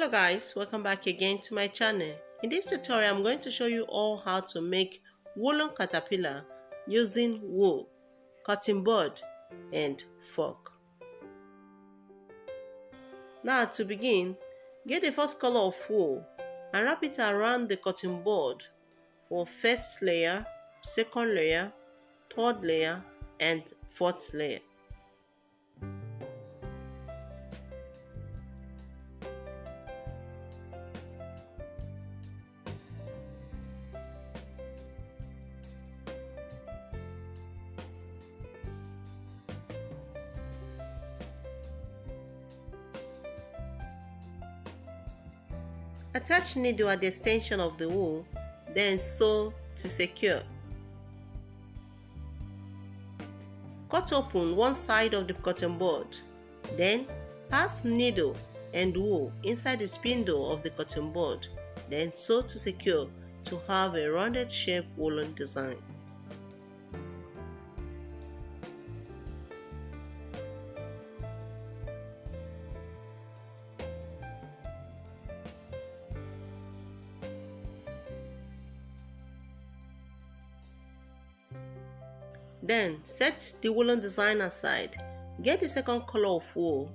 Hello guys, welcome back again to my channel. In this tutorial I'm going to show you all how to make woolen caterpillar using wool, cutting board and fork. Now to begin, get the first color of wool and wrap it around the cutting board for first layer, second layer, third layer and fourth layer. Attach needle at the extension of the wool, then sew to secure. Cut open one side of the cotton board, then pass needle and wool inside the spindle of the cotton board, then sew to secure to have a rounded shape woolen design. Then set the woolen design aside. Get the second color of wool,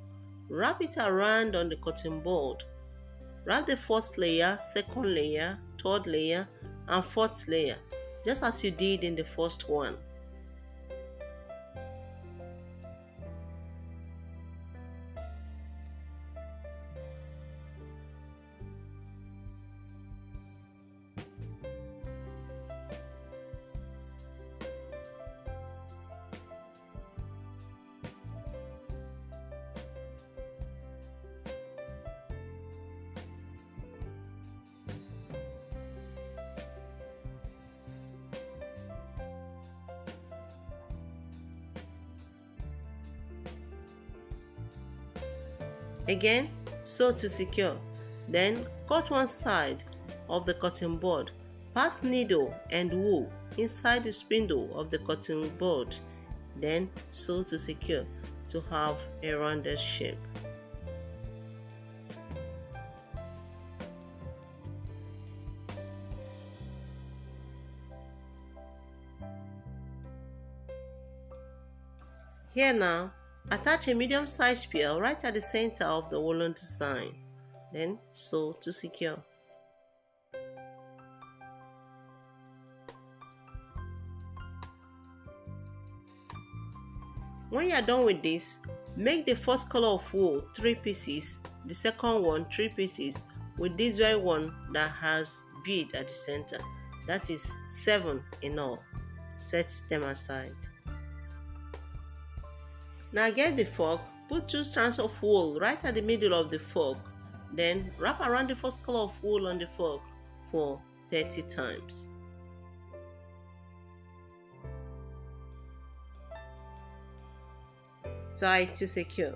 wrap it around on the cotton board. Wrap the first layer, second layer, third layer and fourth layer, just as you did in the first one. Again, sew to secure. Then cut one side of the cotton board. Pass needle and wool inside the spindle of the cotton board. Then sew to secure to have a rounded shape. Here now, attach a medium-sized spear right at the center of the woolen design, then sew to secure. When you are done with this, make the first color of wool 3 pieces, the second one 3 pieces with this very one that has bead at the center. That is 7 in all. Set them aside. Now get the fork, put 2 strands of wool right at the middle of the fork, then wrap around the first color of wool on the fork for 30 times. Tie to secure.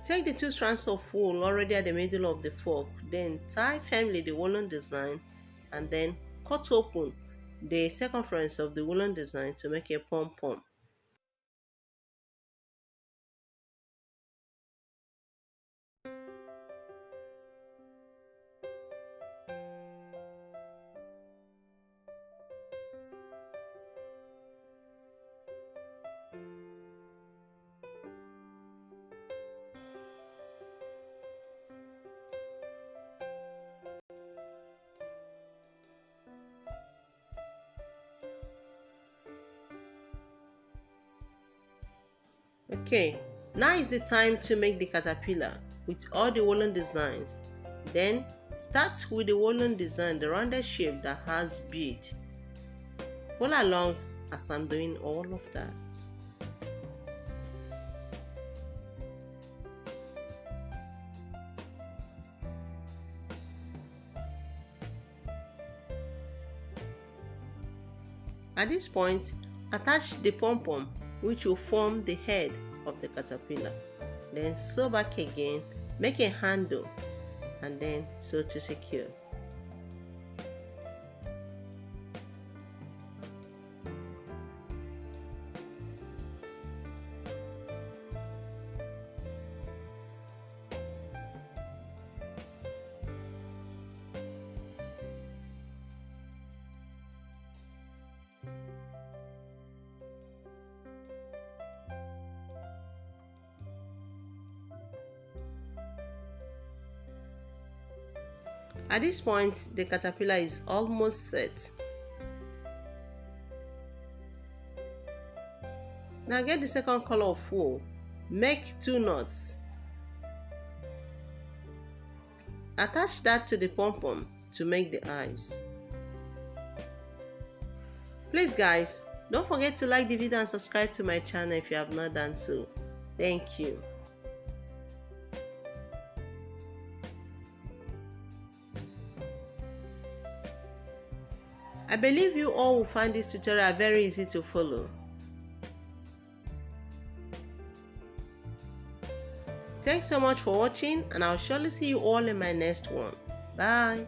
Take the 2 strands of wool already at the middle of the fork, then tie firmly the woolen design and then cut open the circumference of the woolen design to make a pom-pom. Okay, now is the time to make the caterpillar with all the woolen designs. Then start with the woolen design, the rounded shape that has bead. Follow along as I'm doing all of that. At this point, attach the pom-pom which will form the head of the caterpillar. Then sew back again, make a handle and then sew to secure. At this point, the caterpillar is almost set. Now get the second color of wool. Make 2 knots. Attach that to the pom-pom to make the eyes. Please guys, don't forget to like the video and subscribe to my channel if you have not done so. Thank you. I believe you all will find this tutorial very easy to follow. Thanks so much for watching, and I'll surely see you all in my next one. Bye.